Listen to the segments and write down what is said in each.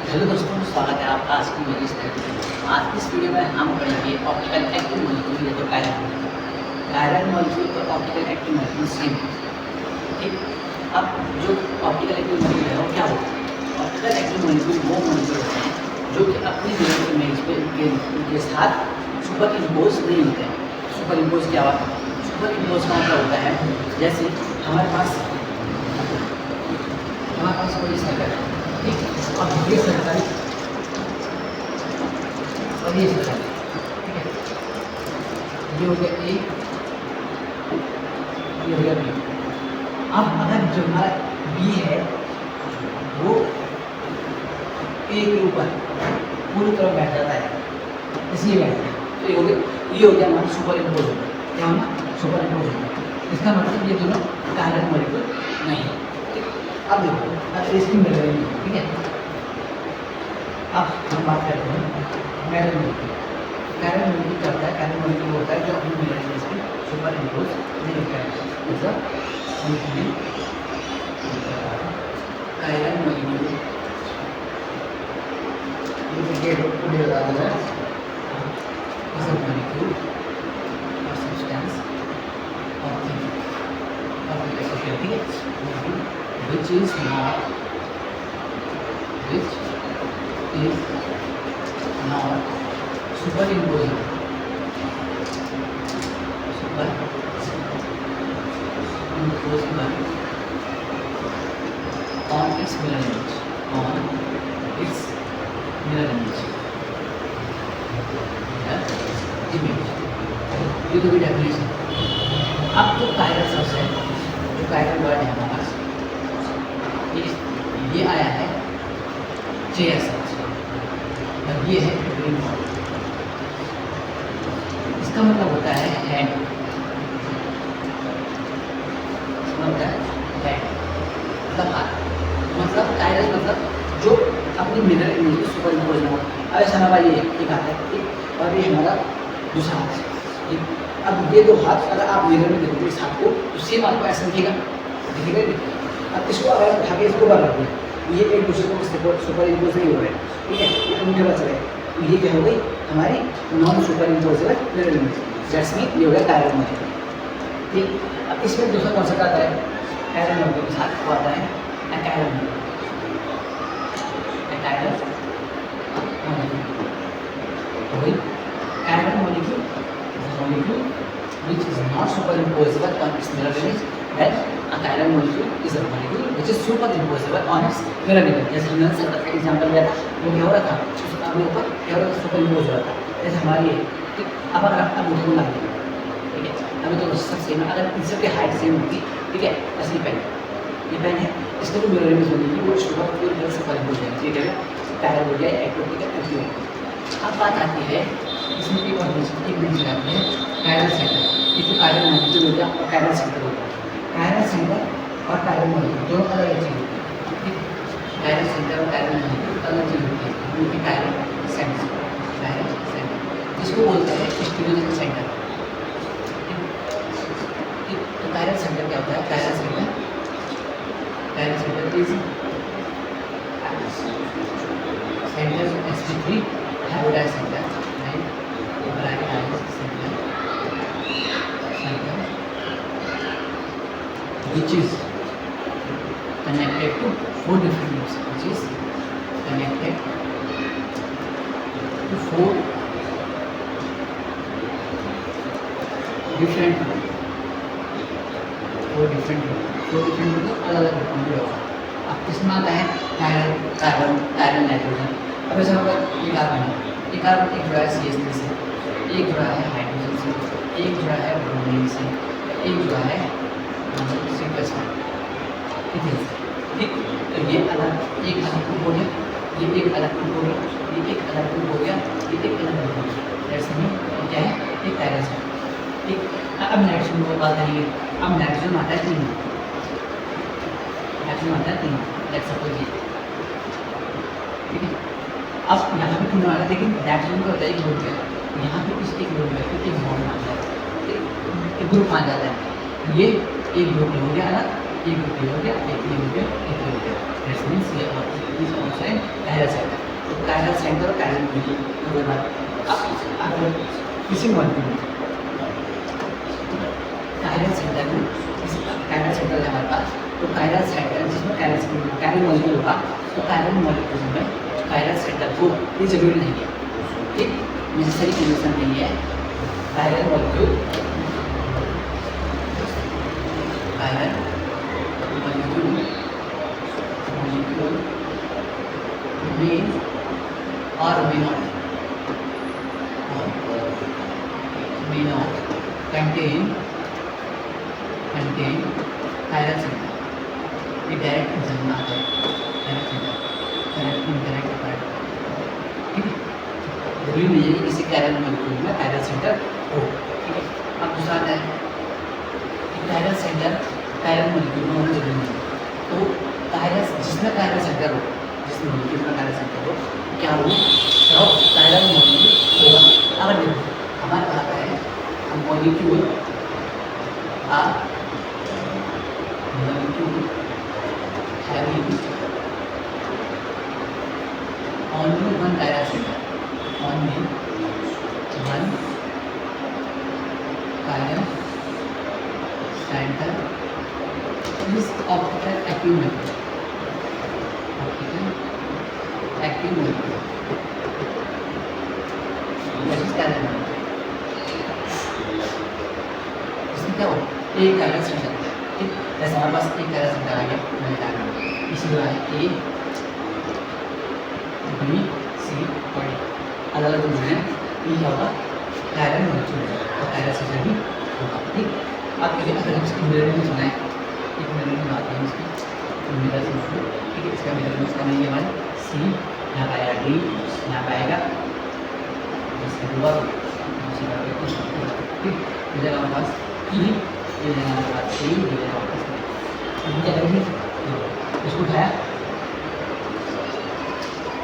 Hello दोस्तों, स्वागत है आपका आज की मेरी स्टडी। आज की इस वीडियो में हम पढ़ेंगे ऑप्टिकल एक्टिव मॉलिक्यूल या तो कायरल मॉलिक्यूल और ऑप्टिकल एक्टिव मॉलिक्यूल सेम। ठीक, अब जो ऑप्टिकल एक्टिव मॉलिक्यूल है वो क्या होता है? ऑप्टिकल एक्टिव मॉलिक्यूल वो मॉलिक्यूल होते हैं जो कि अपनी मिरर इमेज पे उनके साथ सुपर इम्पोज नहीं होते हैं। सुपर इम्पोज क्या होता है? सुपर इम्पोज का मतलब होता है जैसे हमारे पास कोई सर्कल है, ठीक, और ये सर्कल और ये सर्कल, ठीक है, ये हो गया ए, ये हो गया बी। अब अगर जो हमारा बी है वो ए के ऊपर पूरी तरह बैठ जाता है, इसलिए बैठता है, तो ये हो गया हमारा सुपर इम्पोज हो गया। क्या होना? सुपर इम्पोज हो गया। इसका मतलब ये दोनों कायरल मॉलिक्यूल नहीं है। अब देखो, अब इसकी मिल रही है, ठीक है। अब हम बात करते हैं कायरल मॉलिक्यूल। कायरल मॉलिक्यूल क्या होता है? कायरल मॉलिक्यूल होता है जो अपनी मिरर इमेज पे सुपर इम्पोज नहीं होता है। मतलब कायरल मॉलिक्यूल मॉलिक्यूल और सब्सटेंस और ठीक है, which is not superimposable on its mirror image, ये तो भी डेफिनेशन। अब जो कायरल शब्द है, जो कायरल वर्ड है हमारा, ये आया है चेयर से और ये है ग्रीन बॉल। इसका मतलब होता है हैंड, मतलब हाथ, मतलब कायरल मतलब जो अपनी मिरर इमेज को सुपर इम्पोज ना हो। अब ऐसा हमारा ये एक हाथ है, ठीक, और ये हमारा दूसरा हाथ है, ठीक। अब ये दो हाथ अगर आप मिरर में देखोगे इस हाथ को, तो सेम आपको ऐसा दिखेगा, दिखेगा नहीं। अब इसको अगर उठा के इसको बाहर रख दिया, ये एक दूसरे को सुपर इम्पोज नहीं हो रहे हैं, ठीक है, ये अंगूठे बच रहे हैं, तो ये क्या हो गई हमारी non super imposable mirror image. That's mean ये हो गया कायरल मॉलिक्यूल, ठीक। अब इसमें दूसरा कॉन्सेप्ट आता है कायरल मॉलिक्यूल के साथ, वो आता है एकायरल molecule. Chiral molecule which is not superimposable on its mirror image, then a chiral molecule is a molecule which is superimposable on its mirror image। जैसे हमने सर्कल का एग्जाम्पल लिया था, वो क्या हो रहा था, उसका अपने ऊपर क्या हो रहा था, सुपर इम्पोज हो रहा था। जैसे हमारी ठीक, अब अगर आप अंगूठे को लगा दें, ठीक है, अभी तो सब सेम है, अगर इन सबकी हाइट सेम होती, ठीक है, ऐसे ये पेन है, इसका जो मिरर इमेज बनेगी वो सुपर इम्पोज है, ठीक है, कायरल हो गया एक्टिव। अब बात आती है इसमें एक और ब्रिज आती है कायरल सेंटर। ये जो कायरल मॉलिक्यूल हो गया और कायरल सेंटर हो गया। कायरल सेंटर और कायरल मॉलिक्यूल दोनों अलग अलग चीज़ होती है, ठीक। कायरल सेंटर और कायरल मॉलिक्यूल अलग चीज़ होती है, उनकी कायरल सेंटर जिसको बोलते हैं स्टीरियो सेंटर, ठीक। तो कायरल सेंटर क्या होता है? Chiral centre is centre sp3 hybridized center and hybridized center which is connected to four different loops, which is connected to four different अलग अलग लूप। अब इसमें आता है कायरल नाइट्रोजन। अब ऐसा होगा ये कार्बन एक जुड़ा है CH3 से, एक जुड़ा है हाइड्रोजन से, एक जुड़ा है ब्रोमीन से, एक जुड़ा है C+, ठीक। तो ये अलग एक अलग ग्रुप हो गया, ये एक अलग ग्रुप हो गया, ये एक अलग ग्रुप हो गया, ये एक अलग ग्रुप हो गया। जैसे में क्या है, एक कायरल है, ठीक। अब नाइट्रोजन को बात करेंगे। अब नाइट्रोजन आता है 3, लेट्स सपोज ये, ठीक है। अब यहाँ पे क्यों आ रहा है, लेकिन नाइट्रोजन का होता है एक ग्रुप है, यहाँ पे इस एक ग्रुप में एक बॉन्ड आ जाता है, एक ग्रुप आ जाता है, ये एक ग्रुप हो गया अलग, एक ग्रुप हो गया, एक हो गया, एक हो गया। दैट्स मीन्स ये ऑल्सो एन पैरा सेट। तो कायरल सेंटर और कायरल मॉलिक्यूल के बाद अब किसी मॉलिक्यूल कायरल सेंटर में कायरल सेंटर है हमारे पास, तो कायरल सेंटर जिसमें कायरल मॉलिक्यूल होगा, तो कायरल मॉलिक्यूल में कायरल सेंटर को ये जरूरी नहीं है, ठीक, नेसेसरी कंडीशन नहीं है। Chiral molecule may or may not contain chiral center। ये डायरेक्ट एग्जाम में आता है, direct centre, direct indirect part, ठीक है। जरूरी नहीं है कि किसी कायरल मॉलिक्यूल में कायरल सेंटर हो, ठीक है। अब दूसरा आता है कायरल सेंटर कायरल मॉलिक्यूल में होना जरूरी नहीं है। तो कायरल जिसमें कायरल सेंटर हो, जिस मॉलिक्यूल में कायरल सेंटर हो, क्या हो, कायरल मॉलिक्यूल होगा। अगर देखो हमारे पास आता है molecule having only one chiral center, only one chiral center is optical active molecule, that is chiral molecule। इसमें क्या हो, एक chiral center, ठीक, जैसे हमारे पास एक chiral center आ गया, मैं बता रहा हूँ इसी तरह है A B C और D, अलग अलग जो है ये क्या होगा, कायरल मॉलिक्यूल और कायरल सेंटर भी होगा, ठीक। आप देखिए अगर हम इसकी मिरर इमेज बनाएं, एक मिरर इमेज बनाते हैं इसकी मिरर इमेज, ठीक है। इसका मिरर इमेज बनाएंगे हमारे C, यहाँ पर आएगा D, यहाँ पर आएगा इसका दूसरा ठीक, ये जगह हमारे पास E, ये जगह हमारे पास C, ये जगह हमारे पास क्या करेंगे, इसको उठाया,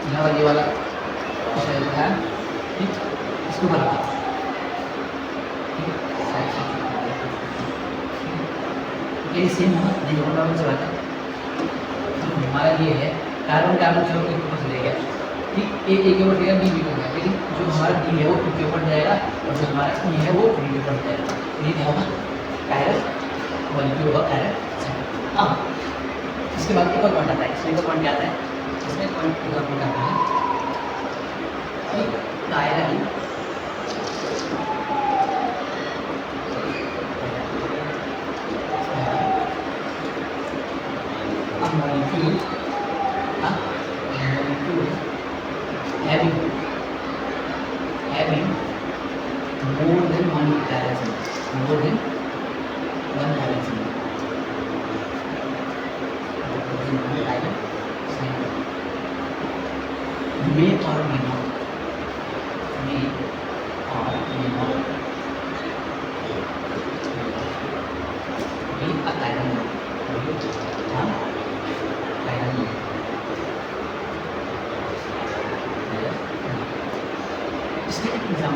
यहाँ वाला ये वाला उठाया, ठीक, इसको ऊपर रखा, ठीक है, ये सेम होगा नहीं होगा, नॉर्मल से बात है। हमारा ये है कार्बन कार्बन जो एक ऊपर चले गया, ठीक, ए के ऊपर जाएगा, बी के ऊपर जाएगा, लेकिन जो हमारा डी है वो टू के ऊपर जाएगा और जो हमारा ई है वो थ्री के ऊपर जाएगा। ये क्या होगा, कायरल मॉलिक्यूल होगा, कायरल सेंटर। अब इसके बाद एक और पॉइंट आता है, इसमें एक पॉइंट क्या आता है, इसमें पॉइंट एक और पॉइंट आता है कि chiral molecule having more than one chiral center, more than one chiral center, may or may not be a chiral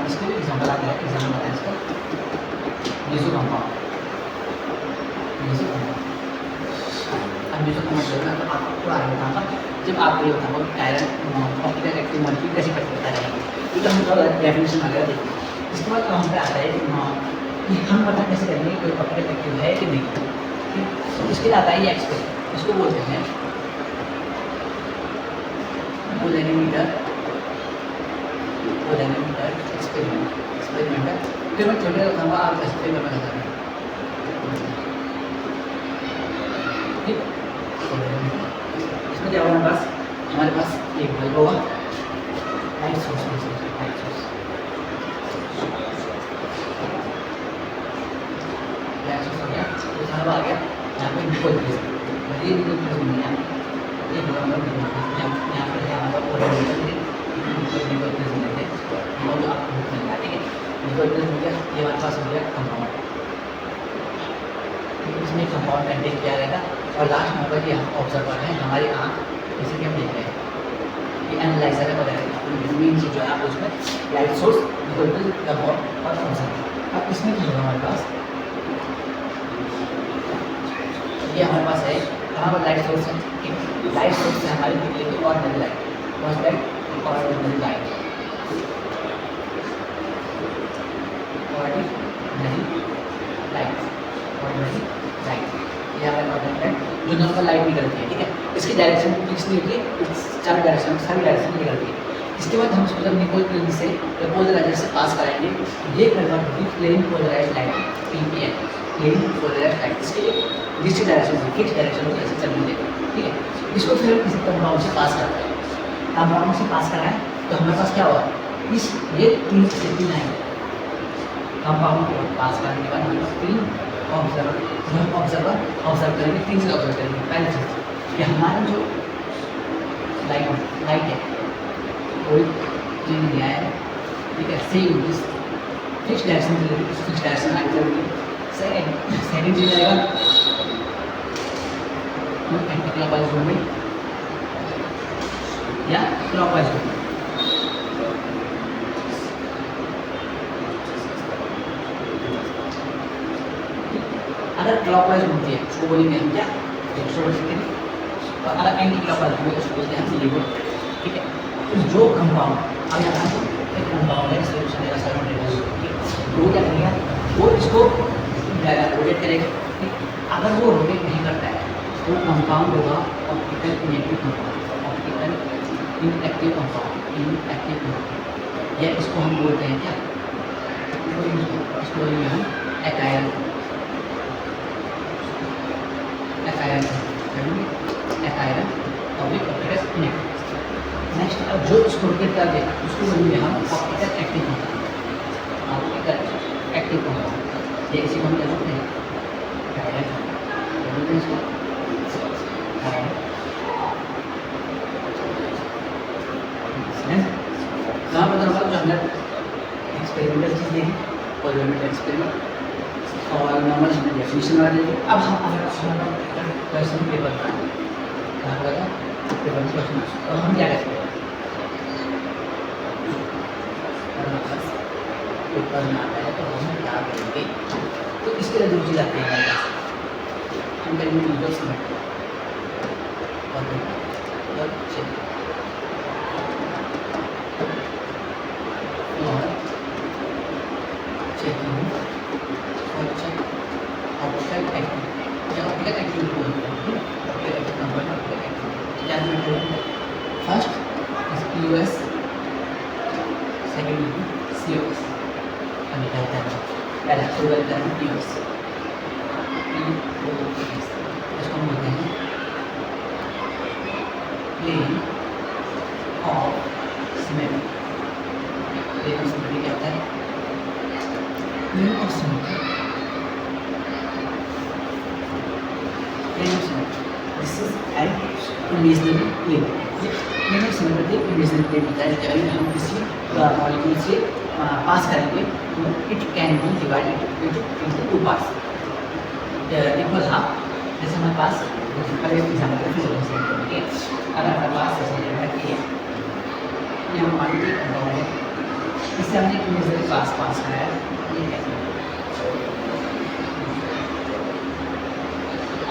इसके एग्जाम्पल आता है, एग्जाम्पल आता है इसका मेसो कंपाउंड। अब मेसो कंपाउंड तो आपको आगे बताऊँगा, जब आपको ये बताऊँगा कि कायरल ऑप्टिकल एक्टिव मॉलिक्यूल कैसे करके बता रहेंगे, तो हम थोड़ा डेफिनेशन वगैरह देखिए। इसके बाद हम पे आता है कि हम पता कैसे करेंगे कोई ऑप्टिकल एक्टिव है कि नहीं, ठीक। इसके लिए आता है ये एक्सपेरिमेंट, इसको बोलते हैं पोलैरिमीटर एक्सपेरिमेंट। फिर मैं थोड़ी देर बताऊँगा आप एक्सपेरिमेंट में बताना, ठीक। इसमें क्या होगा, हमारे पास एक बल्ब होगा, लाइट सोर्स हो गया, तो आ गया यहाँ पे निकोल प्रिज्म, ये निकोल प्रिज्म नहीं है, ये यहाँ पर है हमारा पोलैरिमीटर, निकोल प्रिज्म लेते हैं और जो आपको बुक मिल जाती है निकोल प्रिज्म हो गया, ये हमारे पास हो गया कंपाउंड, इसमें कंपाउंड कंटेन किया रहेगा। और लास्ट में होगा कि हम ऑब्जर्वर हैं, हमारी आँख जैसे कि हम देख रहे हैं, ये एनालाइजर है वगैरह, मेन चीज़ जो है आप उसमें light source Nicol prism compound और ऑब्जर्वर। अब इसमें क्या होगा हमारे पास, ये हमारे पास है, कहाँ पर लाइट सोर्स है, लाइट सोर्स है हमारी बिजली की ordinary light, ordinary light, ordinary light, ordinary light, यहाँ पर ordinary light जो नॉर्मल लाइट निकलती है, ठीक है। इसकी डायरेक्शन फिक्स नहीं होती है, चार डायरेक्शन सारी डायरेक्शन निकलती है। इसके बाद हम इसको जब निकोल प्लेन से पोलराइजर से पास कराएंगे, ये कन्वर्ट होगी plane polarized light PPN, plane polarized light. इसके लिए डिस्ट्रिक्ट डायरेक्शन होगी, फिक्स डायरेक्शन होगी, ऐसे चलने देगा, ठीक है। इसको फिर हम किसी कंपाउंड से पास करते हैं, कंपाउंड से पास कराएं तो हमारे पास क्या हुआ, इस ये 3 से 3 आएंगे कंपाउंड को पास करने के बाद हमारे पास 3 ऑब्जर्वर, जो हम ऑब्जर्व करेंगे 3 से ऑब्जर्व करेंगे। पहला चीज़ कि हमारा जो लाइट है कोई चेंज नहीं आया है, ठीक है। सेम फिक्स डायरेक्शन आगे चलेगी। सेकेंड चीज आएगा एंटी क्लॉकवाइज मूवमेंट या क्लॉकवाइज मूवमेंट। अगर क्लॉकवाइज घूमती है उसको बोलेंगे हम क्या, अगर एंटी क्लॉकवाइज घूमेगी उसको बोलते हैं हम लीवर, ठीक है। जो कंपाउंड अब यहाँ पर एक कंपाउंड है, सोल्यूशन है, वो क्या करेगा, वो इसको रोटेट करेगा, ठीक। अगर वो रोटेट नहीं करता है तो कंपाउंड होगा optical inactive compound, optical inactive compound, या इसको हम बोलते हैं क्या, इसको बोलेंगे हम एकायन, ऑप्टिकल इनएक्टिव। नेक्स्ट अब जो इसको रोटेट कर दे उसको बोलेंगे हम optical active compound, optical active compound. ये इसी को हम क्या बोलते हैं, बोलते हैं इसको कहाँ पता होगा जो हमने एक्सपेरिमेंटल चीज़ देखी, पोलराइजर एक्सपेरिमेंट और नॉर्मल हमने डेफिनेशन वाला देखी। अब हम अगर क्वेश्चन पेपर का कहाँ लगा पेपर में क्वेश्चन, तो हम क्या करते हैं, पेपर में आता है तो हम क्या करेंगे, तो इसके लिए दो चीज़ आती है हमारे पास, हम करेंगे यूजर सबमिट और चेक और चेकिंग और चेक ऑप्टिकल एक्टिव या ऑप्टिकल एक्टिव बोलते हैं, optical active number optical active क्या करेंगे, first is POS, second COS, हमें क्या होता है पहला शुरू करते हैं POS, इसको हम बोलते हैं plane of symmetry. Plane of symmetry क्या होता है, plane of symmetry, plane of symmetry this is an imaginary plane. Plane of symmetry imaginary plane होता है, जब हम किसी मॉलिक्यूल से पास करेंगे तो it can be divided into 2 parts equal half. जैसे हमारे पास पहले एग्जाम्पल फिर ठीक है, अगर हमारे पास जैसे ये हम मान लीजिए कंपाउंड है, इससे हमने इमेजिनरी पास कराया, ये कैसे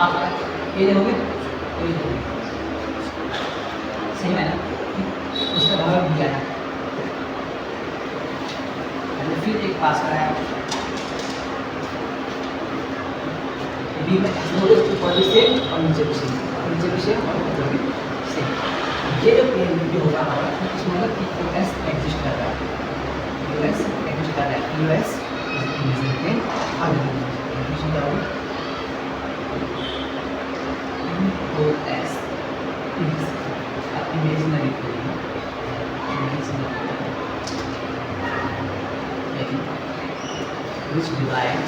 आप ये देखोगे सही है ना, उसका भाग दिया है, फिर एक पास कराया बी में ऊपर भी सेम और नीचे भी सेम, नीचे भी सेम और ऊपर भी सेम। ये जो प्लेन जो होगा हमारा इसमें मतलब POS एग्जिस्ट कर रहा है, POS एग्जिस्ट कर रहा है, POS इमेजिनरी प्लेन और डेफिनेशन क्या होगी, POS is imaginary plane, which divide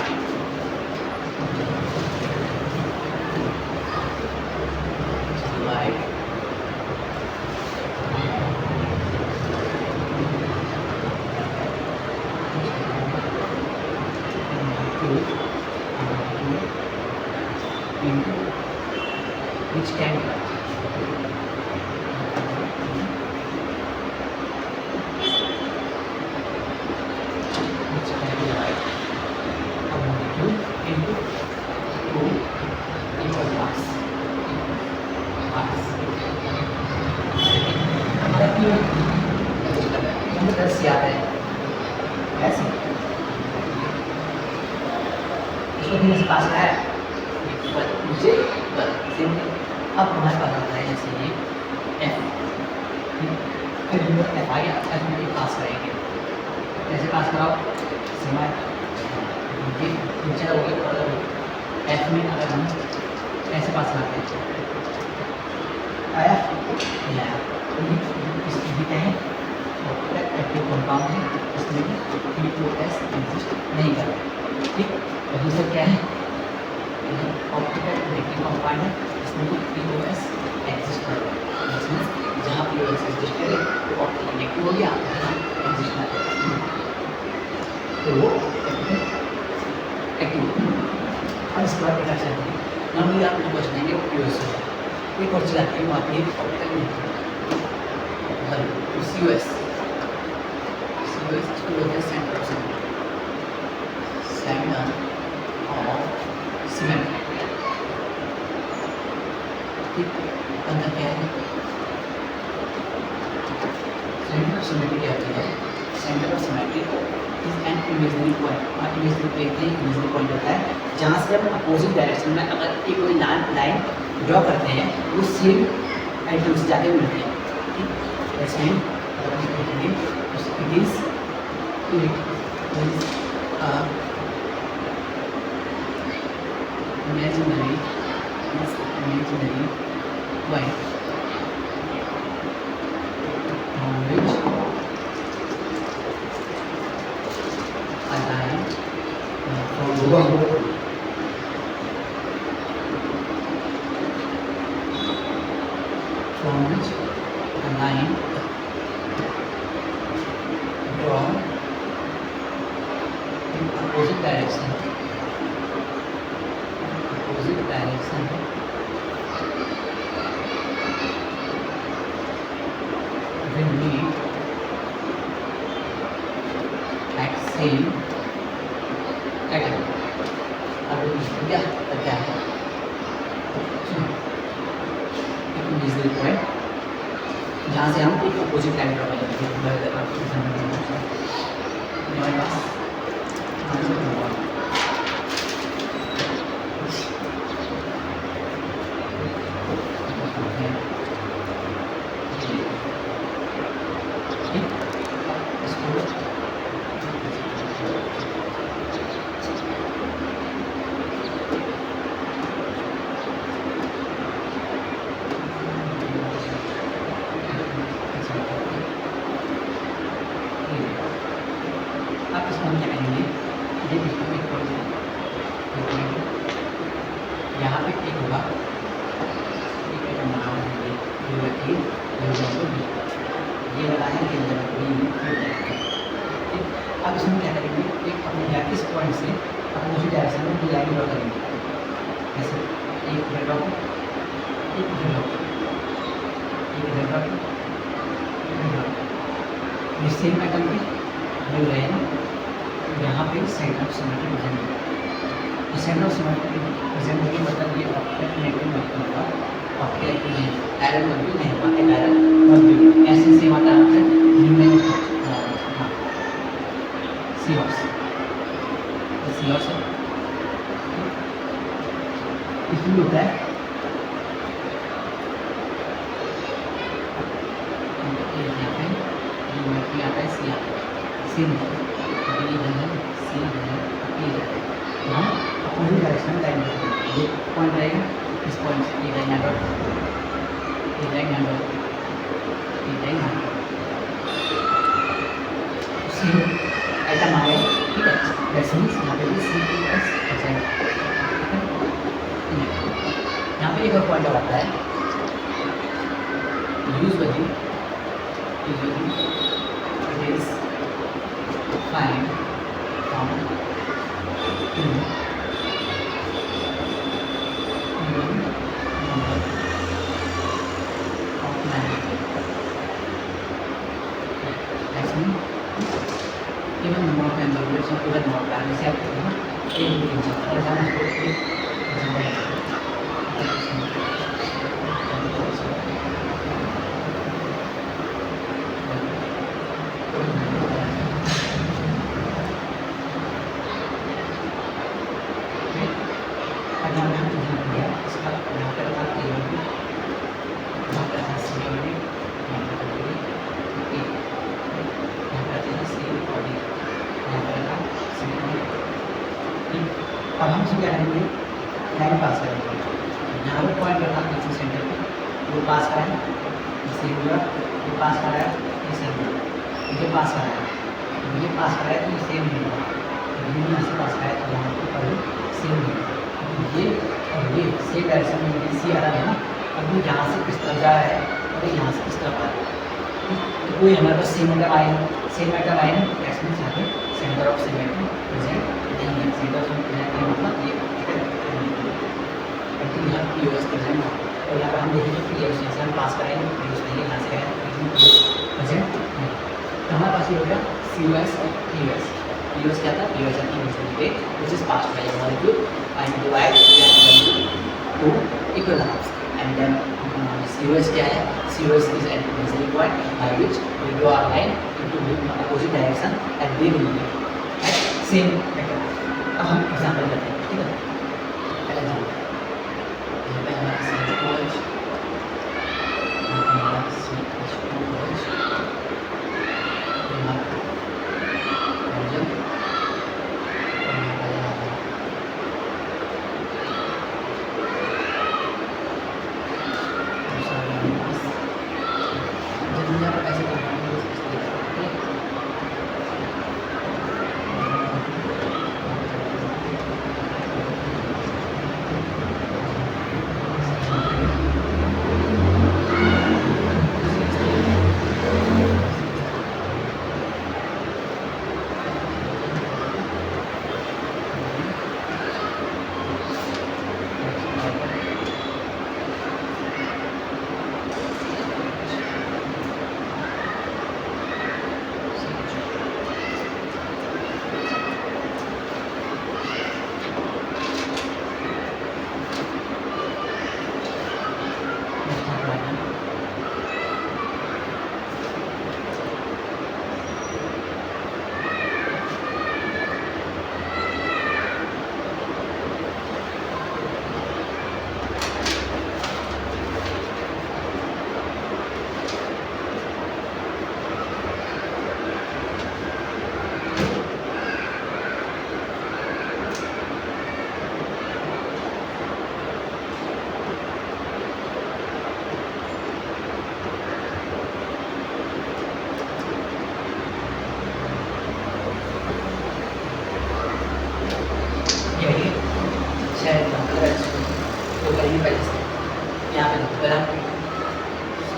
into which can divide a molecule into से आता है ऐसे, इसको फिर से पास है नीचे ऊपर सेम। अब हमारे पास आता है जैसे ये एफ, फिर एफ आ गया, एफ में पास करेंगे, कैसे पास कराओ सीमा ये नीचे हो गया, और एफ में अगर हम ऐसे पास करते हैं आया या इसमें क्या है एक्टिव कंपाउंड है, इसमें POS एग्जिस्ट नहीं करता, ठीक। और दूसरा क्या है ऑप्टिकल एक्टिव कंपाउंड है, इसमें POS एग्जिस्ट करता है, जहाँ POS एग्जिस्ट करे तो ऑप्टिकल एक्टिव हो गया, जहाँ एग्जिस्ट ना करे तो वो एक्टिव। और इसके बाद क्या करते हैं नॉर्मली आप जो क्वेश्चन देंगे वो POS होगा। एक और चीज़ आती है वो आती है ऑप्टिकल COS, इसको बोलते हैं सेंटर ऑफ सीमेंट, ठीक। अंदर क्या है सेंटर ऑफ सीमेंट क्या होती है, centre of cement is an imaginary point, और इमेजिनरी पॉइंट इमेजिनरी पॉइंट होता है जहाँ से हम अपोजिट डायरेक्शन में अगर एक कोई लाइन ड्रॉ करते हैं वो सेम एंगल से जाके मिलती है, ठीक। ऐसे ही अगर हम देखेंगे it is imaginary point on which a line from which a line drawn in opposite direction will meet at same atom। अब क्या क्या है इमेजिनरी पॉइंट जहाँ से हम एक अपोजिट लाइन ड्रॉ करेंगे, हमारे पास यहाँ पे एक होगा, ये वाला है अब इसमें क्या करेंगे एक अपने इस पॉइंट से अपोजिट डायरेक्शन में लाइन ड्रॉ करेंगे, जैसे एक इधर ड्रॉ, एक इधर ड्रॉ, एक इधर ड्रॉ, ये सेम आइटम पे मिल रहे हैं। यहाँ पे सेंटर ऑफ सिमेट्री प्रेजेंट है, तो सेंटर ऑफ सिमेट्री प्रेजेंट होने मतलब ये ऑप्टिकल नेगेटिव मतलब होगा, ऑप्टिकल एक्टिव नहीं, आयरन मत भी नहीं हुआ, आयरन मत भी ऐसे सेम आता है सीओस है, इसमें होता है यहाँ पे आता है सी हम अपोजिट डायरेक्शन में लाइन ये पॉइंट रहेगा, इस पॉइंट से ये लाइन आएगा, ये लाइन आएगा, ये लाइन आएगा, सेम आइटम आ गया, ठीक है। वैसे ही यहाँ पे भी COS बचेगा, यहाँ पे एक और पॉइंट और आता है usually it is find from even number of lines, that's mean even number of lines or even number of lines have for example अब हम इसमें क्या करेंगे, लाइन पास करेंगे, यहाँ पे पॉइंट रखा किसी सेंटर पे, वो पास कराएं, इससे हुआ ये पास कराया, इससे ये पास कराया, ये पास कराया तो ये सेम नहीं हुआ, ये यहाँ से पास कराया तो यहाँ पर सेम नहीं हुआ, ये और ये सेम डायरेक्शन में ये सी आ रहा है ना, अब ये यहाँ से किस तरफ जा रहा है और ये यहाँ से किस तरफ आ रहा है, तो कोई हमारे पास सेम मेटल आए, सेम मेटल आए एक्स में यहाँ पे सेंटर ऑफ सीमेंट प्रेजेंट नहीं है, सेंटर ऑफ सीमेंट मतलब ये यहाँ पी ओ एस प्रेजेंट है, और यहाँ पर हम देखेंगे पी ओ एस हम पास कराएंगे, पी ओ एस नहीं यहाँ से आया प्रेजेंट नहीं, तो हमारे पास ये हो गया सी ओ एस और P O S. P O S क्या था, पी ओ एस है which is passed by a molecule and divide to equal halves, and then COS क्या है, COS is an measuring point by which we draw a line into opposite direction and they will be at same vector। अब हम example करते हैं, ठीक है, पहला example यहाँ पे हमारा CH2H, हमारा CH2H, हमारा हाइड्रोजन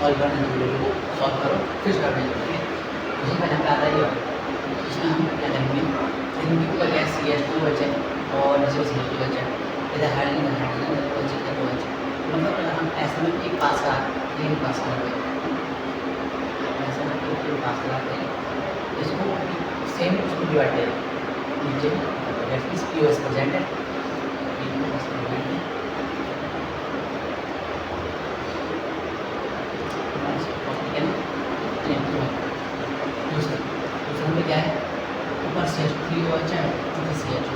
सॉल्व करने वीडियो को सॉल्व करो फिर करने लगेंगे। उससे पहले हमें आता ही होगा, इसमें हम क्या करेंगे, इनके ऊपर क्या CH2H और नीचे CH2H है, इधर हाइड्रोजन OH मतलब अगर हम ऐसे में एक पास करा एक पास करा ऐसे में एक पास कराते हैं, इसको सेम उसको डिवाइड करें नीचे दैट इज POS प्रेजेंट है, दूसरे में क्या है ऊपर CH3OH है नीचे CH2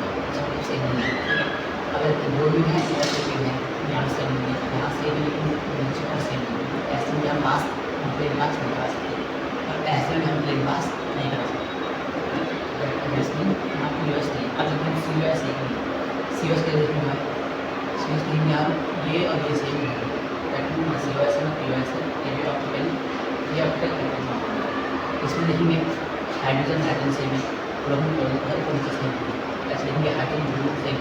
सेम नहीं है। अगर दो भी है इधर से भी है यहाँ से भी यहाँ से भी नीचे और सेम ऐसे में हम पास प्लेन पास नहीं करा सकते और ऐसे में हम प्लेन पास नहीं करा सकते। यहाँ POS नहीं, अब लेकिन COS COS के देखने में COS नहीं यहाँ ये और ये सेम है, COS है POS है, ये भी ऑप्टिकल ये ऑप्टिकल इसमें देखेंगे हाइड्रोजन हाइड्रोजन से भी क्लोरीन हर कौन सी सेम ऐसे देखेंगे hydrogen bromine same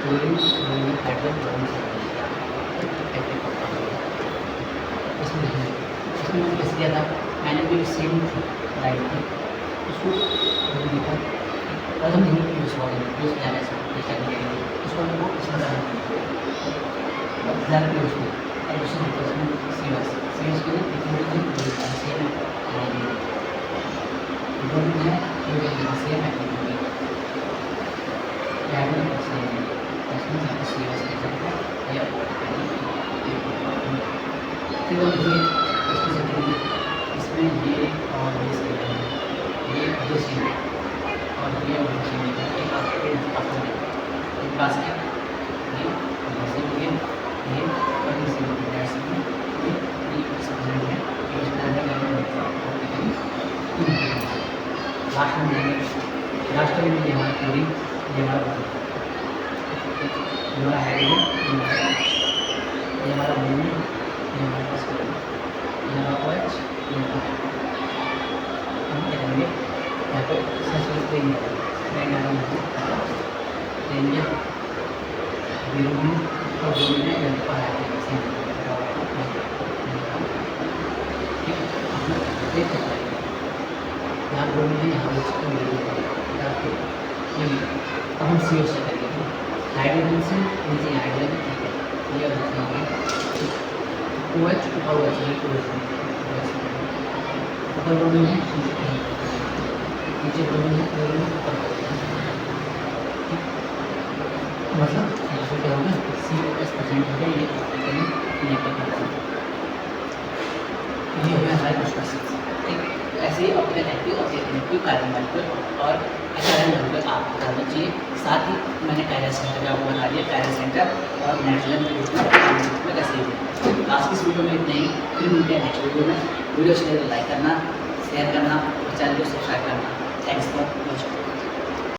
chlorine bromine hydrogen bromine से इसमें देखेंगे इसमें मैंने कैसे दिया था, मैंने भी सेम राइट थी उसको लिखा और हम देखेंगे यूज यूज किया जाए उसको वो इसमें ध्यान रखिए उसको और दूसरे सीएस के लिए सेम है ब्रोमीन है ये सेम है डायमंड सेम है इसमें यहाँ पे COS के साथ है या फिर वो देखिए इसमें से देखिए इसमें ये और ये सेम है ये सेम है और ये और सेम है एक आपके पास है ये सेम है ये और ये सेम है लास्ट में हमारा पूरी ये हमारा हमारा हाइड्रोजन, ये हमारा ब्रोमीन, ये हमारा फॉस्फोरस, ये हमारा OH, ये हमारा हम क्या करेंगे यहाँ पे सल्फर लेंगे ब्रोमीन और ब्रोमीन है यहाँ पर हाइड्रोजन सेम ठीक है। अपना देख सकते हैं यहाँ ब्रोमीन है, यहाँ OH का ये अब हम CO से करेंगे हाइड्रोजन से नीचे हाइड्रोजन ठीक है ये और OH और OH ऊपर ब्रोमीन है नीचे ब्रोमीन है ऊपर मतलब यहाँ पे क्या होगा COS प्रेजेंट होगा ये ये हो गया हमारे कुछ क्वेश्चन ठीक। ऐसे ही अपने एक्टिव और रिएक्टिव कार्बन मॉलिक्यूल और कार्बन मॉलिक्यूल आपको करना चाहिए। साथ ही मैंने कायरल सेंटर का आपको बता दिया कायरल सेंटर और नाइट्रोजन के रूप में कैसे ही आज की इस वीडियो में इतना ही। फिर मिलते हैं नेक्स्ट वीडियो में। वीडियो अच्छी लगे तो लाइक करना, शेयर करना और चैनल को सब्सक्राइब करना। Thanks for watching.